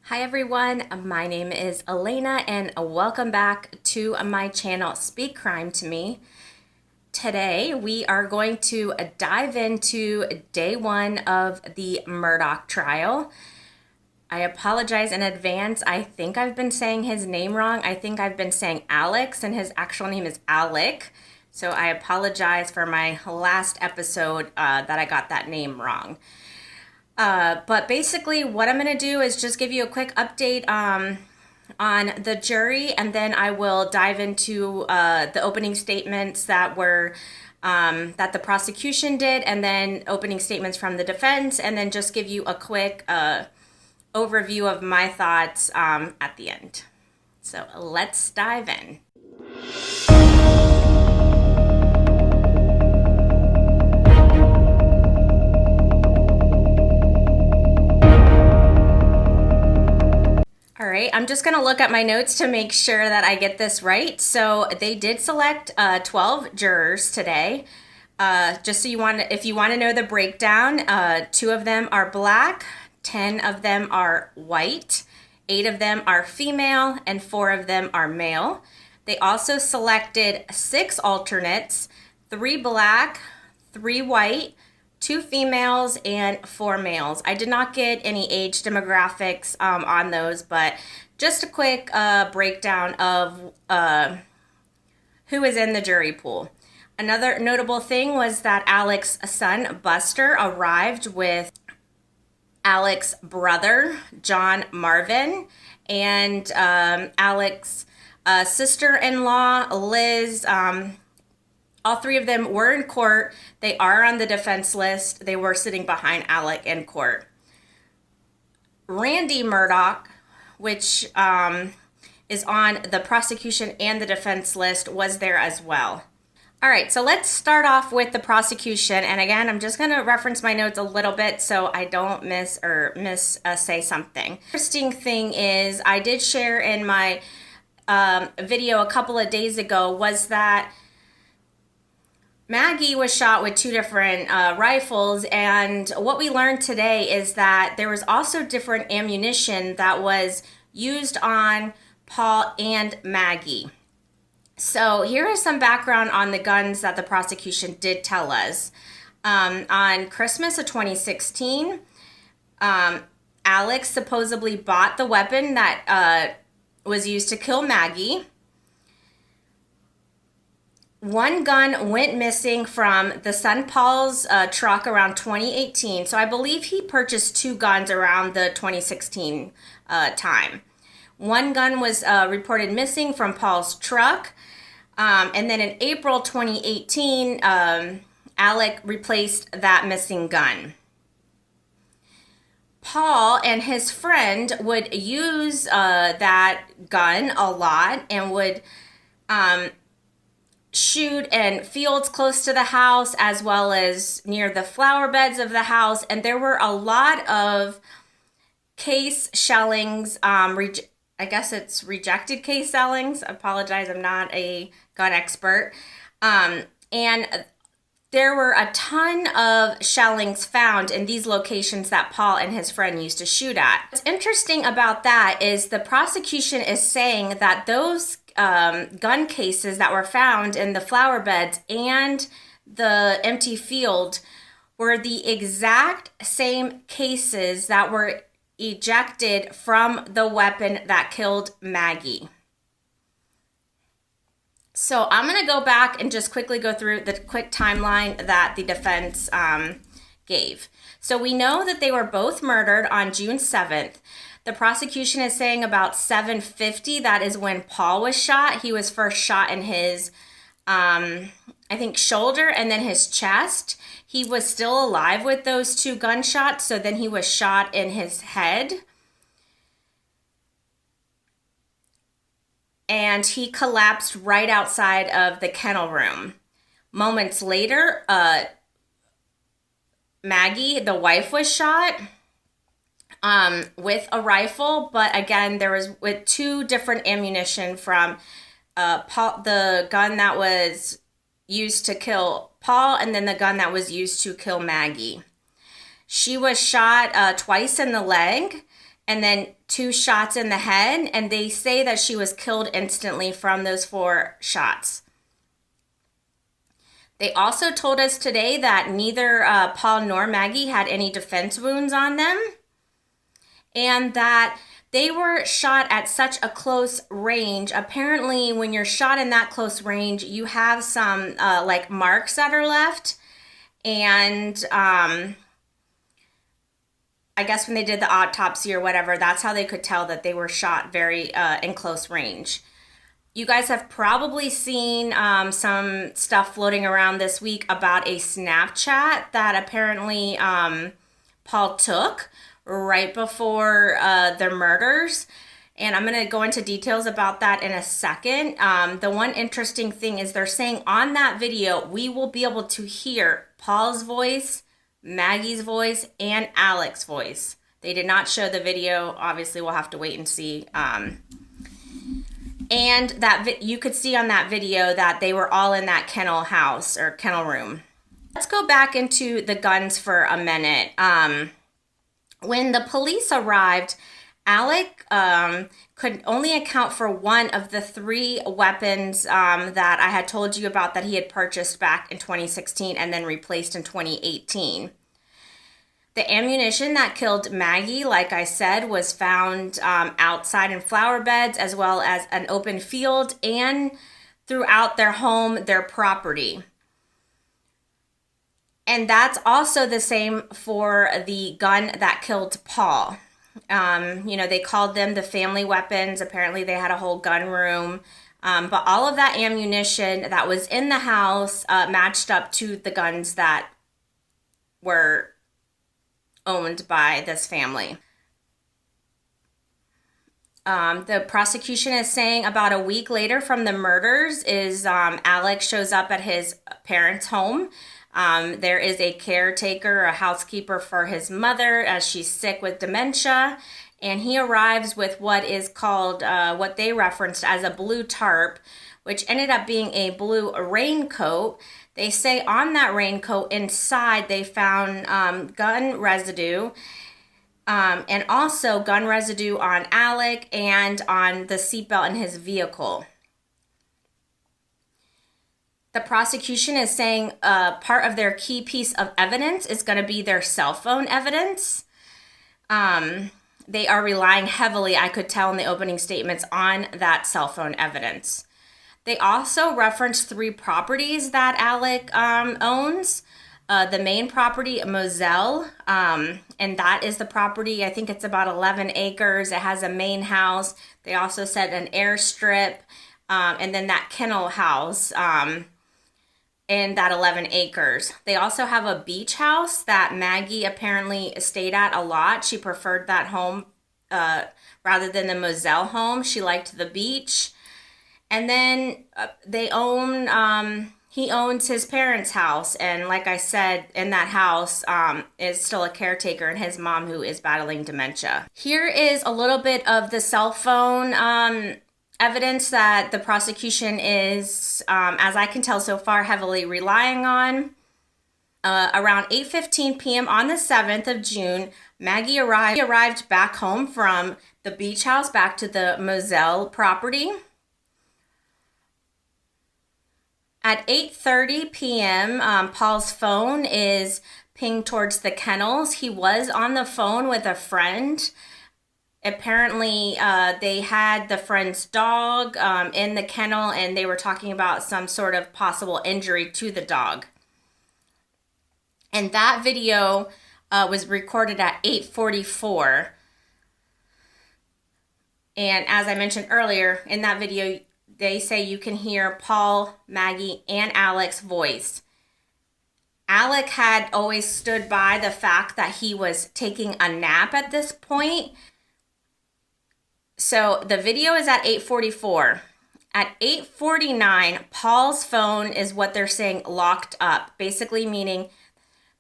Hi everyone, my name is Elena and welcome back to my channel Speak Crime to Me. Today we are going to dive into day one of the Murdaugh trial. I apologize in advance. I think I've been saying his name wrong. I think I've been saying Alex and his actual name is Alec. So I apologize for my last episode that I got that name wrong. But basically what I'm going to do is just give you a quick update on the jury, and then I will dive into the opening statements that were that the prosecution did, and then opening statements from the defense, and then just give you a quick overview of my thoughts at the end. So let's dive in. All right, I'm just gonna look at my notes to make sure that I get this right. So they did select 12 jurors today. Just so if you want to know the breakdown, 2 of them are black, 10 of them are white, 8 of them are female, and 4 of them are male. They also selected 6 alternates, 3 black, 3 white, 2 females, and 4 males. I did not get any age demographics on those, but just a quick breakdown of who is in the jury pool. Another notable thing was that Alec's son, Buster, arrived with Alec's brother, John Marvin, and Alec's sister-in-law, Liz. All 3 of them were in court. They are on the defense list. They were sitting behind Alec in court. Randy Murdaugh, which is on the prosecution and the defense list, was there as well. All right, so let's start off with the prosecution. And again, I'm just going to reference my notes a little bit so I don't miss say something. Interesting thing is, I did share in my video a couple of days ago was that Maggie was shot with 2 different rifles, and what we learned today is that there was also different ammunition that was used on Paul and Maggie. So here is some background on the guns that the prosecution did tell us. On Christmas of 2016, Alex supposedly bought the weapon that was used to kill Maggie. One gun went missing from the son Paul's truck around 2018. So I believe he purchased 2 guns around the 2016 time. One gun was reported missing from Paul's truck. And then in April 2018, Alec replaced that missing gun. Paul and his friend would use that gun a lot and would shoot in fields close to the house as well as near the flower beds of the house. And there were a lot of case shellings, I guess it's rejected case shellings. I apologize, I'm not a gun expert. And there were a ton of shellings found in these locations that Paul and his friend used to shoot at. What's interesting about that is the prosecution is saying that those gun cases that were found in the flower beds and the empty field were the exact same cases that were ejected from the weapon that killed Maggie. So I'm going to go back and just quickly go through the quick timeline that the defense gave. So we know that they were both murdered on June 7th. The prosecution is saying about 7:50, that is when Paul was shot. He was first shot in his, I think, shoulder and then his chest. He was still alive with those 2 gunshots, so then he was shot in his head. And he collapsed right outside of the kennel room. Moments later, Maggie, the wife, was shot with a rifle, but again, there was with 2 different ammunition from Paul, the gun that was used to kill Paul, and then the gun that was used to kill Maggie. She was shot twice in the leg, and then 2 shots in the head, and they say that she was killed instantly from those 4 shots. They also told us today that neither Paul nor Maggie had any defense wounds on them, and that they were shot at such a close range. Apparently, when you're shot in that close range, you have some like marks that are left. And I guess when they did the autopsy or whatever, that's how they could tell that they were shot very in close range. You guys have probably seen some stuff floating around this week about a Snapchat that apparently Paul took right before the murders. And I'm going to go into details about that in a second. The one interesting thing is they're saying on that video, we will be able to hear Paul's voice, Maggie's voice, and Alex's voice. They did not show the video. Obviously, we'll have to wait and see. And that you could see on that video that they were all in that kennel house or kennel room. Let's go back into the guns for a minute. When the police arrived, Alec could only account for one of the 3 weapons that I had told you about that he had purchased back in 2016 and then replaced in 2018. The ammunition that killed Maggie, like I said, was found outside in flower beds as well as an open field and throughout their home, their property. And that's also the same for the gun that killed Paul. They called them the family weapons. Apparently they had a whole gun room. But all of that ammunition that was in the house matched up to the guns that were owned by this family. The prosecution is saying about a week later from the murders is Alex shows up at his parents' home. There is a caretaker, a housekeeper for his mother as she's sick with dementia. And he arrives with what is called, what they referenced as a blue tarp, which ended up being a blue raincoat. They say on that raincoat inside they found gun residue and also gun residue on Alec and on the seatbelt in his vehicle. The prosecution is saying part of their key piece of evidence is going to be their cell phone evidence. They are relying heavily, I could tell in the opening statements, on that cell phone evidence. They also referenced 3 properties that Alec owns. The main property, Moselle, and that is the property, I think it's about 11 acres. It has a main house. They also said an airstrip, and then that kennel house in that 11 acres. They also have a beach house that Maggie apparently stayed at a lot. She preferred that home rather than the Moselle home. She liked the beach. And then he owns his parents' house. And like I said, in that house is still a caretaker and his mom who is battling dementia. Here is a little bit of the cell phone evidence that the prosecution is, as I can tell so far, heavily relying on. Around 8:15 p.m. on the 7th of June, Maggie arrived back home from the beach house back to the Moselle property. At 8:30 p.m., Paul's phone is pinged towards the kennels. He was on the phone with a friend. Apparently, they had the friend's dog in the kennel, and they were talking about some sort of possible injury to the dog. And that video was recorded at 8:44. And as I mentioned earlier, in that video, they say you can hear Paul, Maggie, and Alec's voice. Alec had always stood by the fact that he was taking a nap at this point. So the video is at 8:44. At 8:49, Paul's phone is what they're saying locked up, basically meaning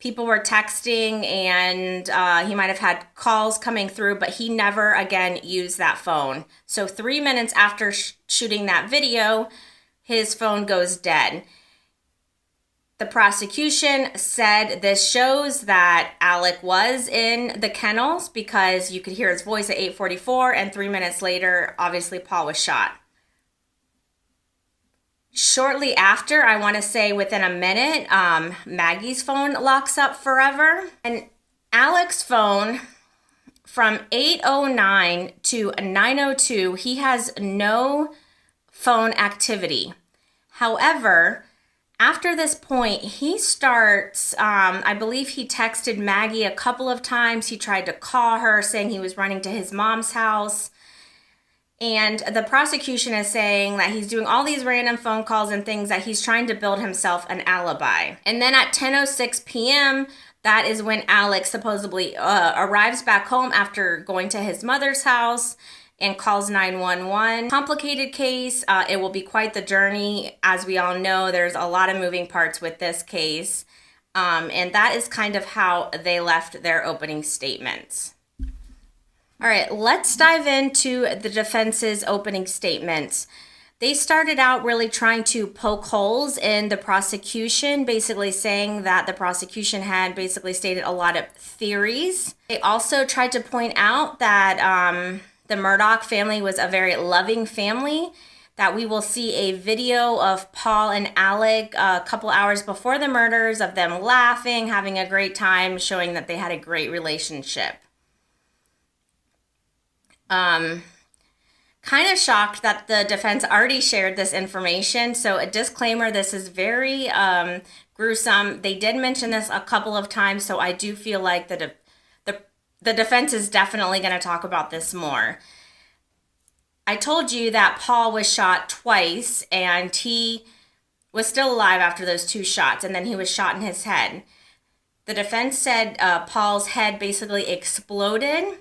people were texting and he might have had calls coming through, but he never again used that phone. So 3 minutes after shooting that video, his phone goes dead. The prosecution said this shows that Alec was in the kennels because you could hear his voice at 8:44, and 3 minutes later, obviously, Paul was shot. Shortly after, I want to say within a minute, Maggie's phone locks up forever. And Alec's phone, from 8:09 to 9:02, he has no phone activity. However, after this point, he starts, I believe he texted Maggie a couple of times. He tried to call her saying he was running to his mom's house. And the prosecution is saying that he's doing all these random phone calls and things, that he's trying to build himself an alibi. And then at 10:06 p.m., that is when Alex supposedly arrives back home after going to his mother's house and calls 911. Complicated case. It will be quite the journey. As we all know, there's a lot of moving parts with this case. And that is kind of how they left their opening statements. All right, let's dive into the defense's opening statements. They started out really trying to poke holes in the prosecution, basically saying that the prosecution had basically stated a lot of theories. They also tried to point out that the Murdaugh family was a very loving family, that we will see a video of Paul and Alec a couple hours before the murders of them laughing, having a great time, showing that they had a great relationship. Kind of shocked that the defense already shared this information. So a disclaimer, this is very gruesome. They did mention this a couple of times, so I do feel like the defense is definitely going to talk about this more. I told you that Paul was shot twice, and he was still alive after those 2 shots, and then he was shot in his head. The defense said Paul's head basically exploded,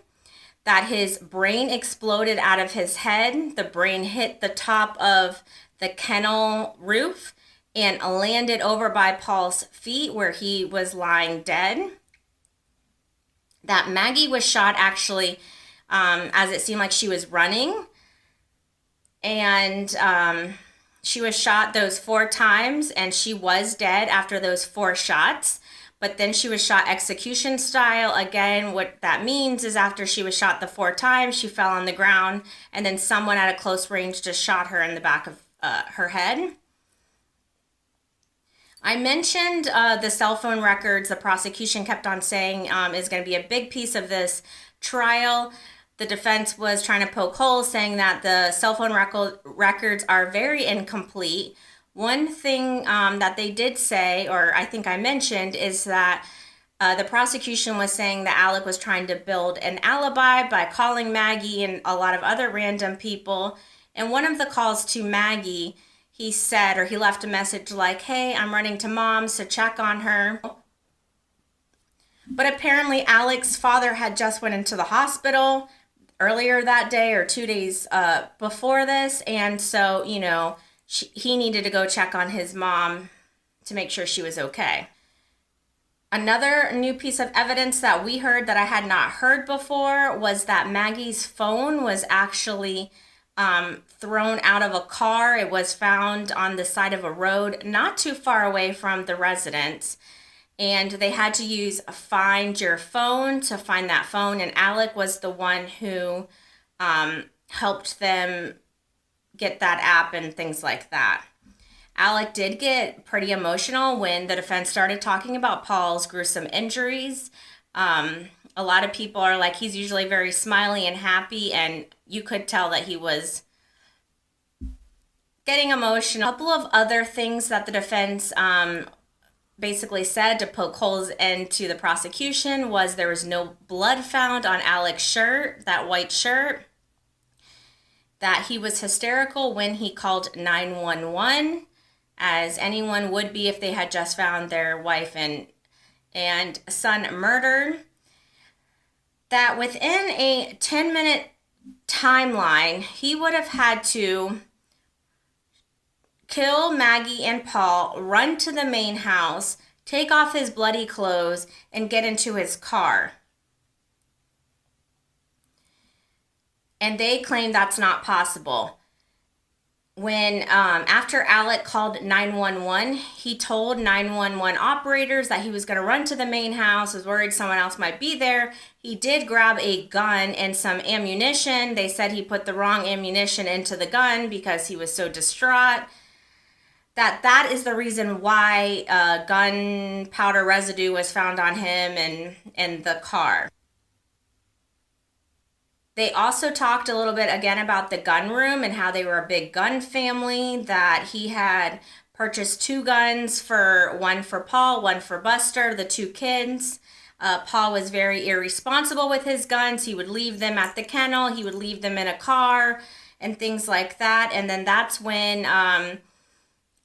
that his brain exploded out of his head. The brain hit the top of the kennel roof and landed over by Paul's feet where he was lying dead. That Maggie was shot actually, as it seemed like she was running. And she was shot those 4 times, and she was dead after those 4 shots. But then she was shot execution style. Again, what that means is after she was shot the 4 times, she fell on the ground, and then someone at a close range just shot her in the back of her head. I mentioned the cell phone records the prosecution kept on saying is going to be a big piece of this trial. The defense was trying to poke holes, saying that the cell phone records are very incomplete. One thing that they did say, or I think I mentioned, is that the prosecution was saying that Alec was trying to build an alibi by calling Maggie and a lot of other random people. And one of the calls to Maggie, he said, or he left a message like, "Hey, I'm running to Mom's to check on her." But apparently Alec's father had just went into the hospital earlier that day or 2 days before this. And so, you know, he needed to go check on his mom to make sure she was okay. Another new piece of evidence that we heard that I had not heard before was that Maggie's phone was actually thrown out of a car. It was found on the side of a road not too far away from the residence. And they had to use Find Your Phone to find that phone. And Alec was the one who helped them get that app and things like that. Alec did get pretty emotional when the defense started talking about Paul's gruesome injuries. A lot of people are like, he's usually very smiley and happy, and you could tell that he was getting emotional. A couple of other things that the defense basically said to poke holes into the prosecution was there was no blood found on Alec's shirt, that white shirt, that he was hysterical when he called 911, as anyone would be if they had just found their wife and son murdered, that within a 10-minute timeline, he would have had to kill Maggie and Paul, run to the main house, take off his bloody clothes, and get into his car. And they claim that's not possible. when after Alec called 911, he told 911 operators that he was going to run to the main house, was worried someone else might be there. He did grab a gun and some ammunition. They said he put the wrong ammunition into the gun because he was so distraught. That is the reason why gunpowder residue was found on him and in the car. They also talked a little bit again about the gun room and how they were a big gun family, that he had purchased 2 guns, one for Paul, one for Buster, the 2 kids. Paul was very irresponsible with his guns. He would leave them at the kennel. He would leave them in a car and things like that. And then that's when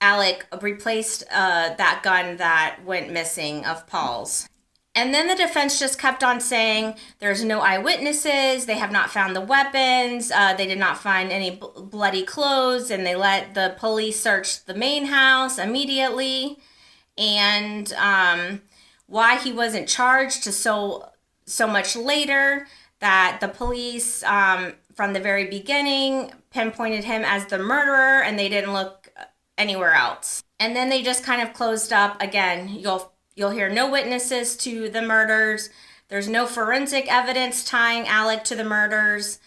Alec replaced that gun that went missing of Paul's. And then the defense just kept on saying there's no eyewitnesses, they have not found the weapons, they did not find any bloody clothes, and they let the police search the main house immediately. And why he wasn't charged to so much later, that the police from the very beginning pinpointed him as the murderer and they didn't look anywhere else. And then they just kind of closed up. Again, you'll hear no witnesses to the murders. There's no forensic evidence tying Alec to the murders.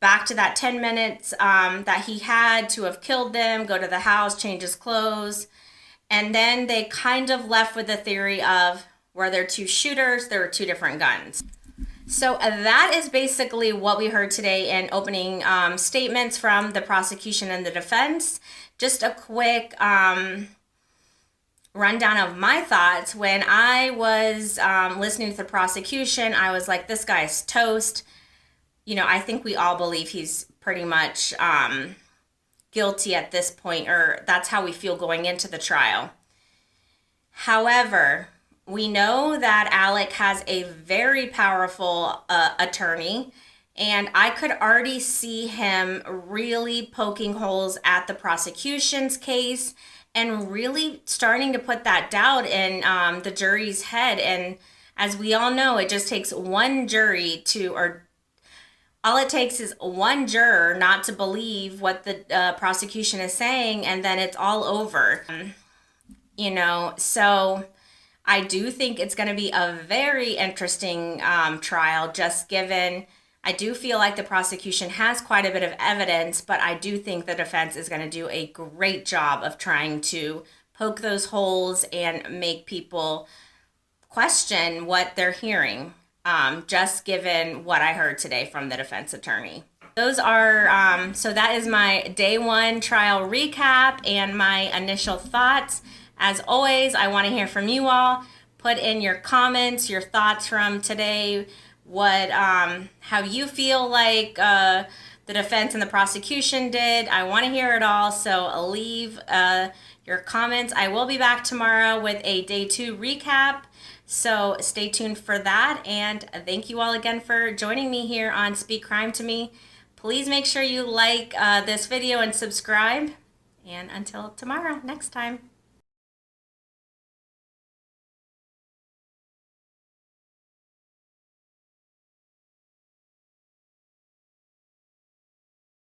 Back to that 10 minutes that he had to have killed them, go to the house, change his clothes. And then they kind of left with the theory of, were there 2 shooters? There were 2 different guns. So that is basically what we heard today in opening statements from the prosecution and the defense. Just a quick rundown of my thoughts. When I was listening to the prosecution, I was like, this guy's toast. You know, I think we all believe he's pretty much guilty at this point, or that's how we feel going into the trial. However, we know that Alec has a very powerful attorney, and I could already see him really poking holes at the prosecution's case and really starting to put that doubt in the jury's head. And as we all know, it just takes one jury all it takes is one juror not to believe what the prosecution is saying, and then it's all over. You know, so I do think it's going to be a very interesting trial, just given I do feel like the prosecution has quite a bit of evidence, but I do think the defense is going to do a great job of trying to poke those holes and make people question what they're hearing, just given what I heard today from the defense attorney. Those are, so that is my day 1 trial recap and my initial thoughts. As always, I want to hear from you all. Put in your comments, your thoughts from today. How you feel like the defense and the prosecution did. I want to hear it all, so leave your comments. I will be back tomorrow with a day 2 recap, so stay tuned for that. And thank you all again for joining me here on Speak Crime to Me. Please make sure you like this video and subscribe. And until tomorrow, next time.